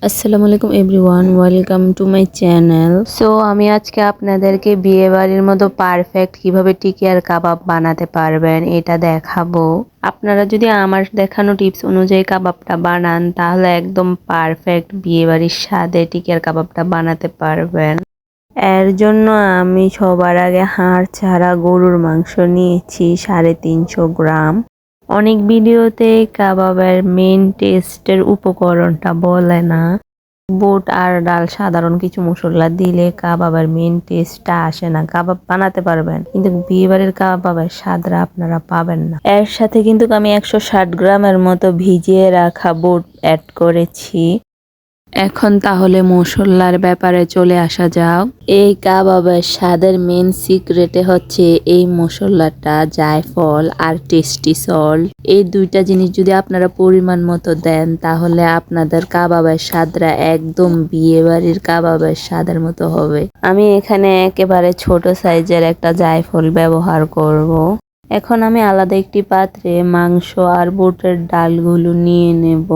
আসসালামু আলাইকুম everyone, welcome to my channel. So আমি আজকে আপনাদেরকে বিয়ে বাড়ির মতো পারফেক্ট কিভাবে টিকিয়ার কাবাব বানাতে পারবেন এটা দেখাবো। আপনারা যদি আমার দেখানো টিপস অনুযায়ী কাবাবটা বানান তাহলে একদম পারফেক্ট বিয়ে বাড়ির স্বাদে টিকিয়ার কাবাবটা বানাতে পারবেন। এর জন্য আমি সবার আগে হাড় ছাড়া গরুর মাংস নিয়েছি 350 গ্রাম। অনেক ভিডিওতে কাবাবের মেইন টেস্টের উপকরণটা বলে না। বুট আর ডাল সাধারণ কিছু মশলা দিলে কাবাবের মেইন টেস্টটা আসে না। কাবাব বানাতে পারবেন কিন্তু বিয়েবাড়ির কাবাবের স্বাদটা আপনারা পাবেন না। এর সাথে কিন্তু আমি 160 গ্রামের মতো ভিজিয়ে রাখা বুট অ্যাড করেছি। এখন তাহলে মশলার ব্যাপারে চলে আসা যাক। এই কাবাবের স্বাদের মেন সিক্রেটে হচ্ছে এই মশলাটা, জায়ফল আর টেস্টি সল্ট। এই দুইটা জিনিস যদি আপনারা পরিমাণ মতো দেন তাহলে আপনাদের কাবাবের স্বাদটা একদম বিয়ে বাড়ির কাবাবের স্বাদের মতো হবে। আমি এখানে একেবারে ছোট সাইজের একটা জায়ফল ব্যবহার করব। এখন আমি আলাদা একটি পাত্রে মাংস আর বুটের ডালগুলো নিয়ে নেব।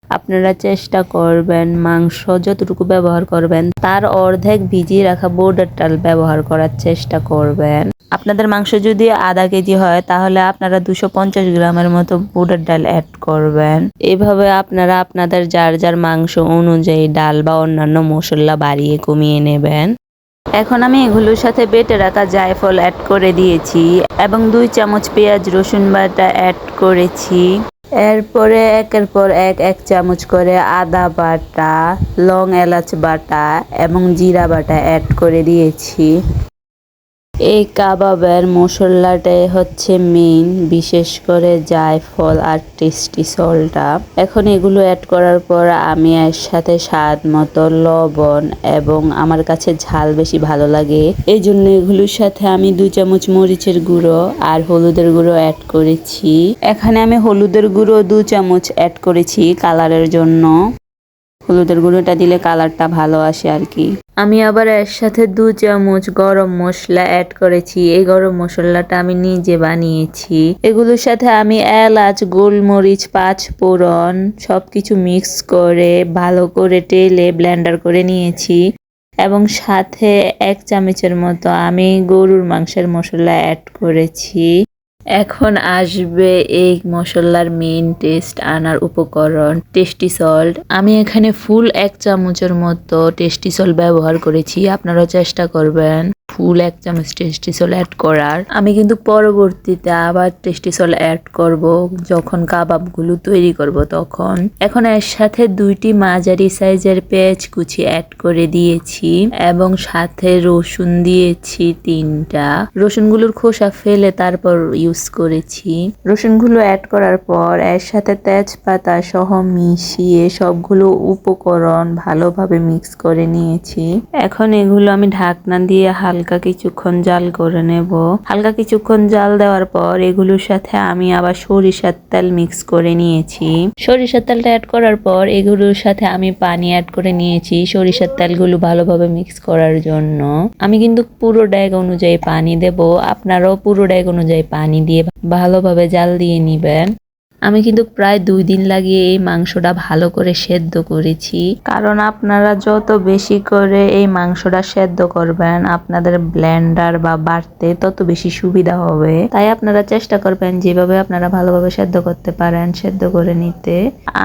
আপনারা চেষ্টা করবেন মাংস যতটুকু ব্যবহার করবেন তার অর্ধেক ভিজিয়ে রাখা বুটের ডাল ব্যবহার করার চেষ্টা করবেন। আপনাদের মাংস যদি আধা কেজি হয় তাহলে আপনারা 250 গ্রামের মতো বুটের ডাল অ্যাড করবেন। এভাবে আপনারা আপনাদের যার যার মাংস অনুযায়ী ডাল বা অন্যান্য মশলা বাড়িয়ে কমিয়ে নেবেন। এখন আমি এগুলোর সাথে বেটে রাখা জায়ফল অ্যাড করে দিয়েছি এবং 2 চামচ পেঁয়াজ রসুন বাটা অ্যাড করেছি। এরপরে একের পর এক চামচ করে আদা বাটা, লং এলাচ বাটা এবং জিরা বাটা অ্যাড করে দিয়েছি। এই কাবাবের মশলাটাই হচ্ছে মেইন, বিশেষ করে জায়ফল আর টেস্টি সল্টটা। এখন এগুলো অ্যাড করার পর আমি এর সাথে স্বাদ মতো লবণ এবং আমার কাছে ঝাল বেশি ভালো লাগে এই জন্য এগুলোর সাথে আমি 2 চামচ মরিচের গুঁড়ো আর হলুদের গুঁড়ো অ্যাড করেছি। এখানে আমি হলুদের গুঁড়ো 2 চামচ অ্যাড করেছি কালারের জন্য। হলুদের গুঁড়োটা দিলে কালারটা ভালো আসে আর কি। আমি আবার এর সাথে 2 চামচ গরম মশলা অ্যাড করেছি। এই গরম মশলাটা আমি নিজে বানিয়েছি। এগুলোর সাথে আমি এলাচ, গোলমরিচ, 5 ফোড়ন সবকিছু মিক্স করে ভালো করে টেলে ব্লেন্ডার করে নিয়েছি এবং সাথে 1 চামচের মতো আমি গরুর মাংসের মশলা অ্যাড করেছি। এখন আসবে এই মশলার মেইন টেস্ট আনার উপকরণ, টেস্টি সল্ট। আমি এখানে ফুল 1 চামচের মতো টেস্টি সল্ট ব্যবহার করেছি। আপনারাও চেষ্টা করবেন ফুল 1 চামচ টেস্টি সল্ট অ্যাড করার। আমি কিন্তু পরবর্তীতে আবার টেস্টি সল্ট অ্যাড করব যখন কাবাবগুলো তৈরি করব তখন। এখন এর সাথে 2টি মাঝারি সাইজের পেঁয়াজ কুচি অ্যাড করে দিয়েছি এবং সাথে রসুন দিয়েছি 3টা। রসুনগুলোর খোসা ফেলে তারপর ইউজ করেছি। রসুনগুলো অ্যাড করার পর এর সাথে তেজপাতা সহ মিশিয়ে সবগুলো উপকরণ ভালোভাবে মিক্স করে নিয়েছি। এখন এগুলো আমি ঢাকনা দিয়ে হালকা কিছুক্ষণ জাল করে নেব। হালকা কিছুক্ষণ জাল দেওয়ার পর এগুলোর সাথে আমি আবার সরিষার তেল মিক্স করে নিয়েছি। সরিষার তেলটা অ্যাড করার পর এগুলোর সাথে আমি পানি অ্যাড করে নিয়েছি সরিষার তেলগুলো ভালোভাবে মিক্স করার জন্য। আমি কিন্তু পুরো ড্যাগ অনুযায়ী পানি দেব, আপনারাও পুরো ড্যাগ অনুযায়ী পানি দিয়ে ভালোভাবে জাল দিয়ে নিবেন। আমি কিন্তু প্রায় 2 দিন লাগিয়ে এই মাংসটা ভালো করে সেদ্ধ করেছি, কারণ আপনারা যত বেশি করে এই মাংসটা সেদ্ধ করবেন আপনাদের ব্লেন্ডার বা বাটতে তত বেশি সুবিধা হবে। তাই আপনারা চেষ্টা করবেন যেভাবে আপনারা ভালোভাবে সেদ্ধ করতে পারেন সেদ্ধ করে নিতে।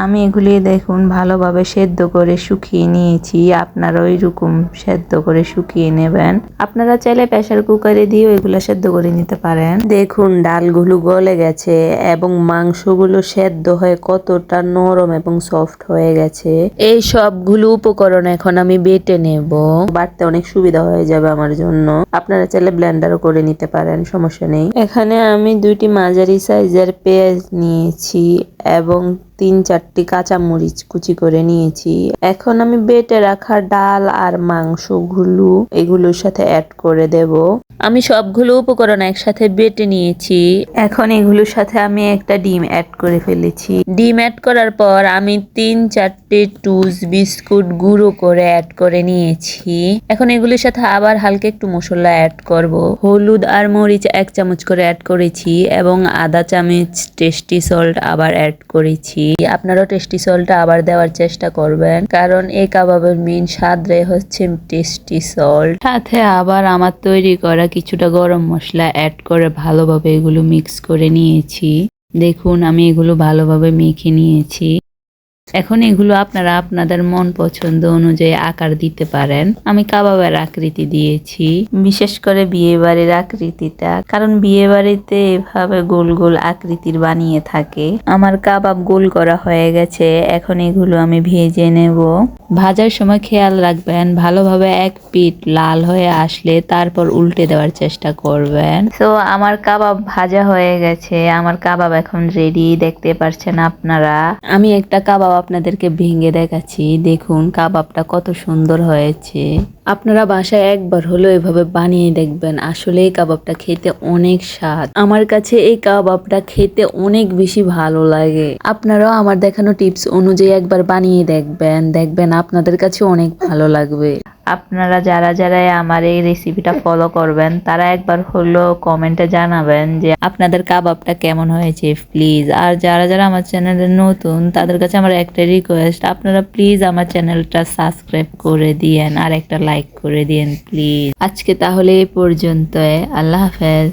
আমি এগুলি দেখুন ভালোভাবে সেদ্ধ করে শুকিয়ে নিয়েছি। আপনারা ওইরকম সেদ্ধ করে শুকিয়ে নেবেন। আপনারা চাইলে প্রেসার কুকারে দিয়েও এগুলো সেদ্ধ করে নিতে পারেন। দেখুন ডালগুলো গলে গেছে এবং মাংসগুলো সেদ্ধ হয়ে কতটা নরম এবং সফট হয়ে গেছে। এই সবগুলো উপকরণ এখন আমি বেটে নেব, বাটতে অনেক সুবিধা হয়ে যাবে আমার জন্য। আপনারা চাইলে ব্লেন্ডারও করে নিতে পারেন, সমস্যা নেই। এখানে আমি 2টি মাঝারি সাইজের পেঁয়াজ নিয়েছি এবং 3-4টি কাঁচামরিচ কুচি করে নিয়েছি। এখন আমি বেটে রাখা ডাল আর মাংসগুলো এগুলোর সাথে অ্যাড করে দেব। আমি সবগুলো উপকরণ একসাথে বেটে নিয়েছি। এখন এগুলোর সাথে আমি একটা ডিম অ্যাড করে ফেলেছি। ডিম অ্যাড করার পর আমি 3-4টে টুস বিস্কুট গুঁড়ো করে অ্যাড করে নিয়েছি। এখন এগুলির সাথে আবার হালকা একটু মশলা অ্যাড করব। হলুদ আর মরিচ 1 চামচ করে অ্যাড করেছি এবং আধা চামচ টেস্টি সল্ট আবার অ্যাড করেছি। আপনারাও টেস্টি সল্টটা আবার দেওয়ার চেষ্টা করবেন, কারণ এই কাবাবের মেইন স্বাদে হচ্ছে টেস্টি সল্ট। সাথে আবার আমার তৈরি করা কিছুটা গরম মশলা অ্যাড করে ভালোভাবে এগুলো মিক্স করে নিয়েছি। দেখুন আমি এগুলো ভালোভাবে মেখে নিয়েছি। এখন এগুলো আপনারা আপনাদের মন পছন্দ অনুযায়ী আকার দিতে পারেন। আমি কাবাবের আকৃতি দিয়েছি, বিশেষ করে বিয়ে বাড়ির আকৃতিটা, কারণ বিয়ে বাড়িতে এভাবে গোল গোল আকৃতির বানিয়ে থাকে। আমার কাবাব গোল করা হয়ে গেছে, এখন এগুলো আমি ভেজে নেব। ভাজার সময় খেয়াল রাখবেন ভালোভাবে এক পিঠ লাল হয়ে আসলে তারপর উল্টে দেওয়ার চেষ্টা করবেন। তো আমার কাবাব ভাজা হয়ে গেছে, আমার কাবাব এখন রেডি, দেখতে পারছেন আপনারা। আমি একটা কাবাব আপনাদেরকে ভেঙে দেখাচ্ছি, দেখুন কাবাবটা কত সুন্দর হয়েছে। আপনারা বাসায় একবার হলো এভাবে বানিয়ে দেখবেন, আসলে এই কাবাবটা খেতে অনেক স্বাদ। আমার কাছে এই কাবাবটা খেতে অনেক বেশি ভালো লাগে। আপনারাও আমার দেখানো টিপস অনুযায়ী একবার বানিয়ে দেখবেন, দেখবেন আপনাদের কাছে অনেক ভালো লাগবে। আপনারা যারা যারা আমার এই রেসিপিটা ফলো করবেন তারা একবার হলো কমেন্টে জানাবেন যে আপনাদের কাবাবটা কেমন হয়েছে প্লিজ। আর যারা যারা আমার চ্যানেলে নতুন তাদের কাছে আমার একটা রিকোয়েস্ট, আপনারা প্লিজ আমার চ্যানেলটা সাবস্ক্রাইব করে দিয়েন আর একটা লাইক করে দিয়েন প্লিজ। আজকে তাহলে এই পর্যন্ত, আল্লাহ হাফেজ।